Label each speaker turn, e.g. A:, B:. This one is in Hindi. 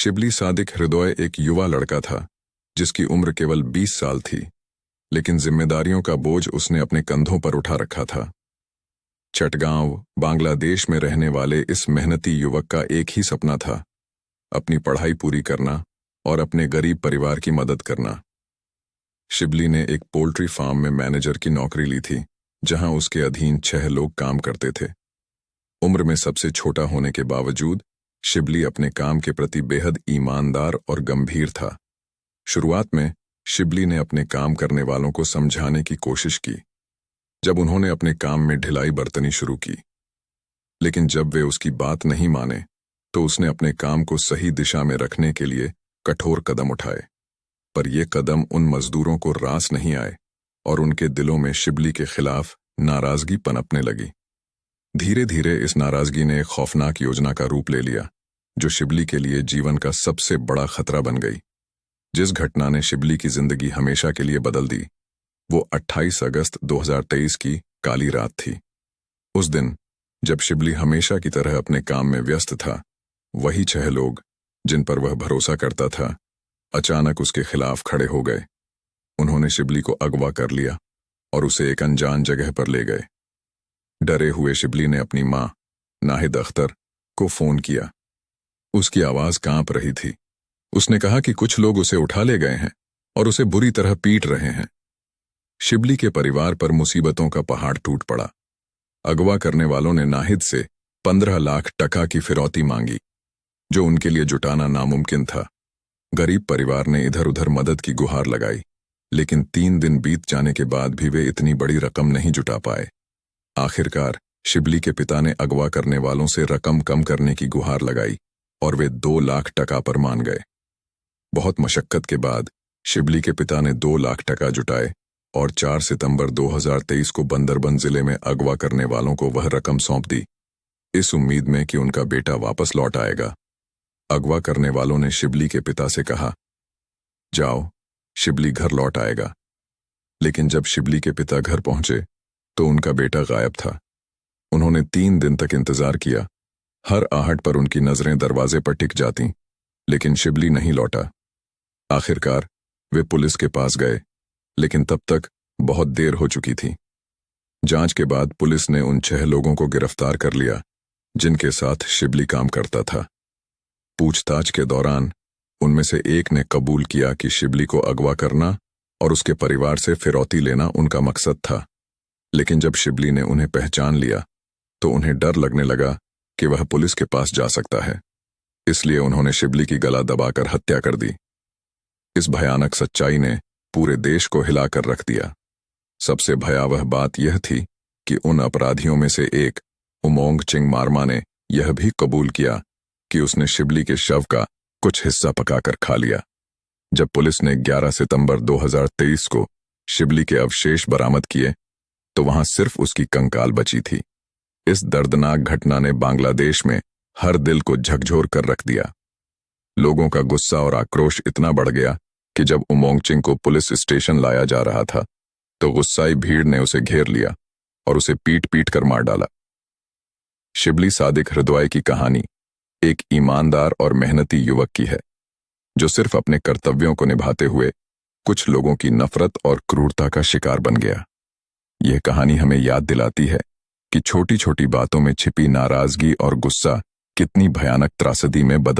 A: शिबली सादिक हृदय एक युवा लड़का था जिसकी उम्र केवल 20 साल थी, लेकिन जिम्मेदारियों का बोझ उसने अपने कंधों पर उठा रखा था। चटगांव, बांग्लादेश में रहने वाले इस मेहनती युवक का एक ही सपना था, अपनी पढ़ाई पूरी करना और अपने गरीब परिवार की मदद करना। शिबली ने एक पोल्ट्री फार्म में मैनेजर की नौकरी ली थी, जहां उसके अधीन 6 लोग काम करते थे। उम्र में सबसे छोटा होने के बावजूद शिबली अपने काम के प्रति बेहद ईमानदार और गंभीर था। शुरुआत में शिबली ने अपने काम करने वालों को समझाने की कोशिश की, जब उन्होंने अपने काम में ढिलाई बरतनी शुरू की। लेकिन जब वे उसकी बात नहीं माने, तो उसने अपने काम को सही दिशा में रखने के लिए कठोर कदम उठाए। पर ये कदम उन मजदूरों को रास नहीं आए और उनके दिलों में शिबली के खिलाफ नाराजगी पनपने लगी। धीरे धीरे इस नाराजगी ने एक खौफनाक योजना का रूप ले लिया, जो शिबली के लिए जीवन का सबसे बड़ा खतरा बन गई। जिस घटना ने शिबली की जिंदगी हमेशा के लिए बदल दी, वो 28 अगस्त 2023 की काली रात थी। उस दिन, जब शिबली हमेशा की तरह अपने काम में व्यस्त था, वही 6 लोग जिन पर वह भरोसा करता था, अचानक उसके खिलाफ खड़े हो गए। उन्होंने शिबली को अगवा कर लिया और उसे एक अनजान जगह पर ले गए। डरे हुए शिबली ने अपनी मां, नाहिद अख्तर, को फोन किया। उसकी आवाज कांप रही थी। उसने कहा कि कुछ लोग उसे उठा ले गए हैं और उसे बुरी तरह पीट रहे हैं। शिबली के परिवार पर मुसीबतों का पहाड़ टूट पड़ा। अगवा करने वालों ने नाहिद से 15 लाख टका की फिरौती मांगी, जो उनके लिए जुटाना नामुमकिन था। गरीब परिवार ने इधर उधर मदद की गुहार लगाई, लेकिन 3 दिन बीत जाने के बाद भी वे इतनी बड़ी रकम नहीं जुटा पाए। आखिरकार शिबली के पिता ने अगवा करने वालों से रकम कम करने की गुहार लगाई और वे 2 लाख टका पर मान गए। बहुत मशक्कत के बाद शिबली के पिता ने 2 लाख टका जुटाए और 4 सितंबर 2023 को बंदरबन जिले में अगवा करने वालों को वह रकम सौंप दी, इस उम्मीद में कि उनका बेटा वापस लौट आएगा। अगवा करने वालों ने शिबली के पिता से कहा, जाओ, शिबली घर लौट आएगा। लेकिन जब शिबली के पिता घर पहुंचे तो उनका बेटा गायब था। उन्होंने 3 दिन तक इंतजार किया। हर आहट पर उनकी नजरें दरवाजे पर टिक जातीं, लेकिन शिबली नहीं लौटा। आखिरकार वे पुलिस के पास गए, लेकिन तब तक बहुत देर हो चुकी थी। जांच के बाद पुलिस ने उन 6 लोगों को गिरफ्तार कर लिया, जिनके साथ शिबली काम करता था। पूछताछ के दौरान उनमें से एक ने कबूल किया कि शिबली को अगवा करना और उसके परिवार से फिरौती लेना उनका मकसद था। लेकिन जब शिबली ने उन्हें पहचान लिया, तो उन्हें डर लगने लगा कि वह पुलिस के पास जा सकता है। इसलिए उन्होंने शिबली की गला दबाकर हत्या कर दी। इस भयानक सच्चाई ने पूरे देश को हिलाकर रख दिया। सबसे भयावह बात यह थी कि उन अपराधियों में से एक, उमोंग चिंग मारमा, ने यह भी कबूल किया कि उसने शिबली के शव का कुछ हिस्सा पकाकर खा लिया। जब पुलिस ने 11 सितंबर 2023 को शिबली के अवशेष बरामद किए, तो वहां सिर्फ उसकी कंकाल बची थी। इस दर्दनाक घटना ने बांग्लादेश में हर दिल को झकझोर कर रख दिया। लोगों का गुस्सा और आक्रोश इतना बढ़ गया कि जब उमोंग चिंग को पुलिस स्टेशन लाया जा रहा था, तो गुस्साई भीड़ ने उसे घेर लिया और उसे पीट पीट कर मार डाला। शिबली सादिक हृदय की कहानी एक ईमानदार और मेहनती युवक की है, जो सिर्फ अपने कर्तव्यों को निभाते हुए कुछ लोगों की नफरत और क्रूरता का शिकार बन गया। यह कहानी हमें याद दिलाती है कि छोटी छोटी बातों में छिपी नाराजगी और गुस्सा कितनी भयानक त्रासदी में बदल